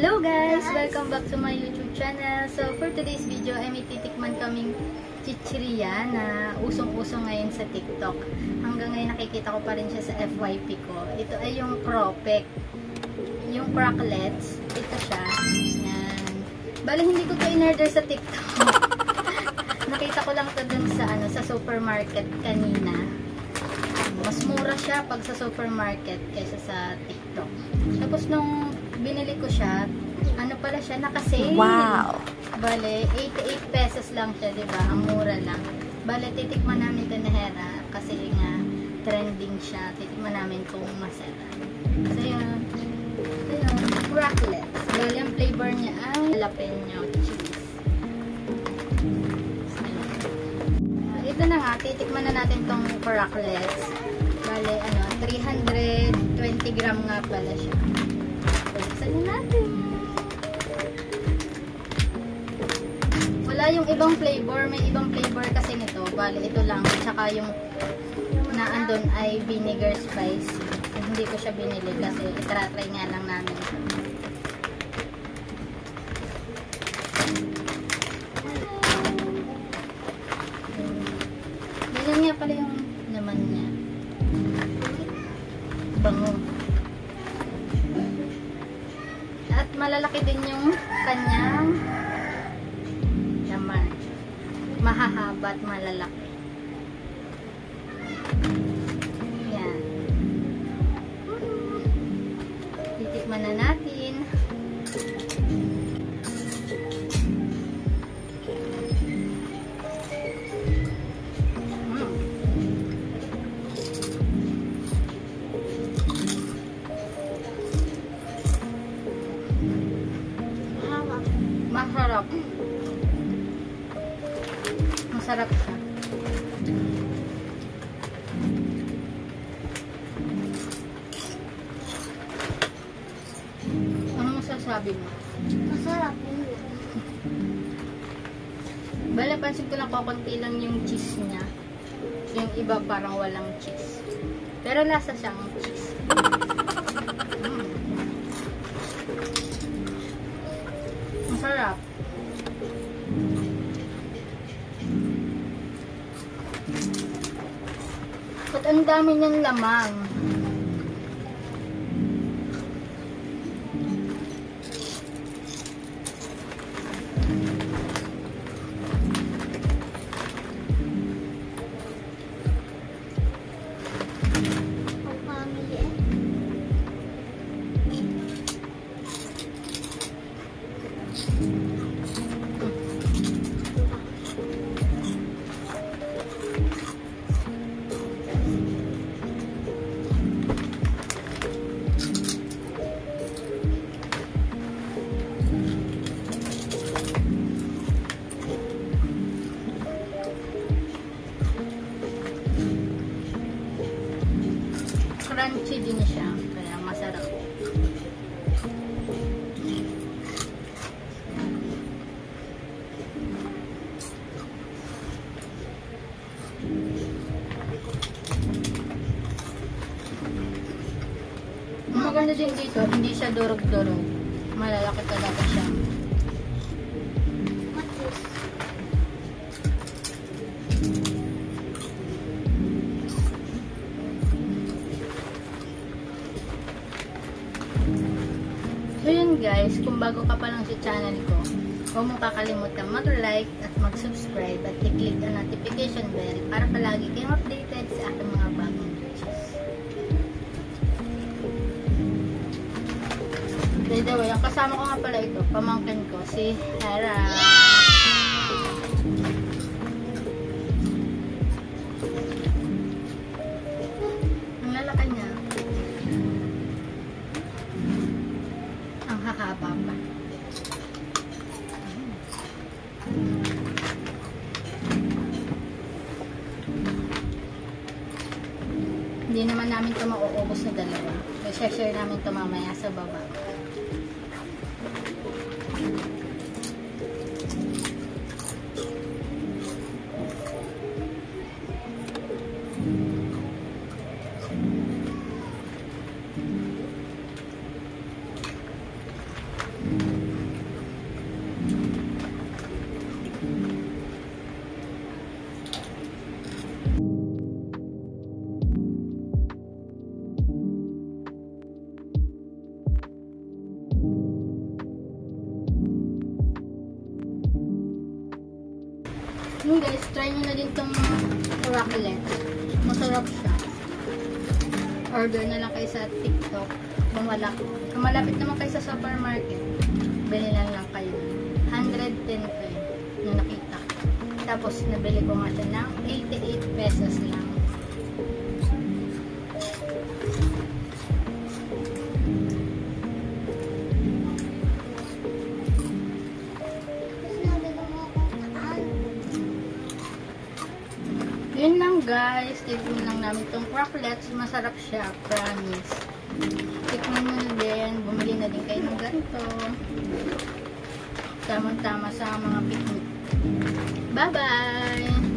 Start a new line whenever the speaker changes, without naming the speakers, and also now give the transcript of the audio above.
Hello guys! Welcome back to my YouTube channel. So for today's video ay may titikman kaming chichirya na usong-usong ngayon sa TikTok. Hanggang ngayon nakikita ko pa rin siya sa FYP ko. Ito ay yung cropek. Yung crocklets. Ito siya. Yan. Bale hindi ko ito in-order sa TikTok. Nakita ko lang ito dun sa supermarket kanina. Mas mura siya pag sa supermarket kaysa sa TikTok. Tapos nung binili ko siya, ano pala siya, naka-sale.
Wow!
Bale, 88 pesos lang siya, diba? Ang mura lang. Bale, titikman namin ito na Hera kasi nga trending siya. Titikman namin kung masarap. So yun. Crocklets. Bale, ang flavor niya ay jalapeno cheese. Ito na nga, titikman na natin tong crocklets. Bale, 320 gram nga pala siya. Buksan na natin. Wala yung ibang flavor. May ibang flavor kasi nito. Bale, ito lang. Tsaka yung naandun ay vinegar spice. Hindi ko siya binili kasi itratry nga lang namin. Ganyan nga pala yung naman niya. Bango. At malalaki din yung kanyang laman. Mahahaba at malalaki. Yan. Titikman na natin. Masarap. Masarap siya. Ano masasabi mo?
Masarap yun.
Bale, pansin ko lang kukunti lang yung cheese niya. Yung iba parang walang cheese. Pero lasa siyang cheese. Masarap. At ang dami niyang laman. Crunchy din siya, kaya masarap. Ang maganda din dito, hindi siya durog-durog. Malalaki talaga siya. So yun guys, kung bago ka pa lang sa channel ko, huwag mo kakalimutan mag-like at mag-subscribe at i-click ang notification bell para palagi kayong updated sa aking mga bagong videos. By the way, ang kasama ko nga pala ito, pamangkin ko, si Hera. Ang lalaki niya. Ang hahaba pa. Hindi naman namin ito mauubos na dalawa. I-share namin ito mamaya sa baba. guys, try nyo na din tong raclette. Masarap siya. Order na lang kayo sa TikTok. Kung malapit naman kayo sa supermarket, bili na lang kayo. 110 ko yung nakita. Tapos nabili ko nga siya ng 88 pesos lang. Yun lang guys, tikman lang namin itong crocklets. Masarap siya, promise. Tikman mo na din, bumili na din kayo ng ganito. Tamang-tama sa mga picnic. Bye-bye!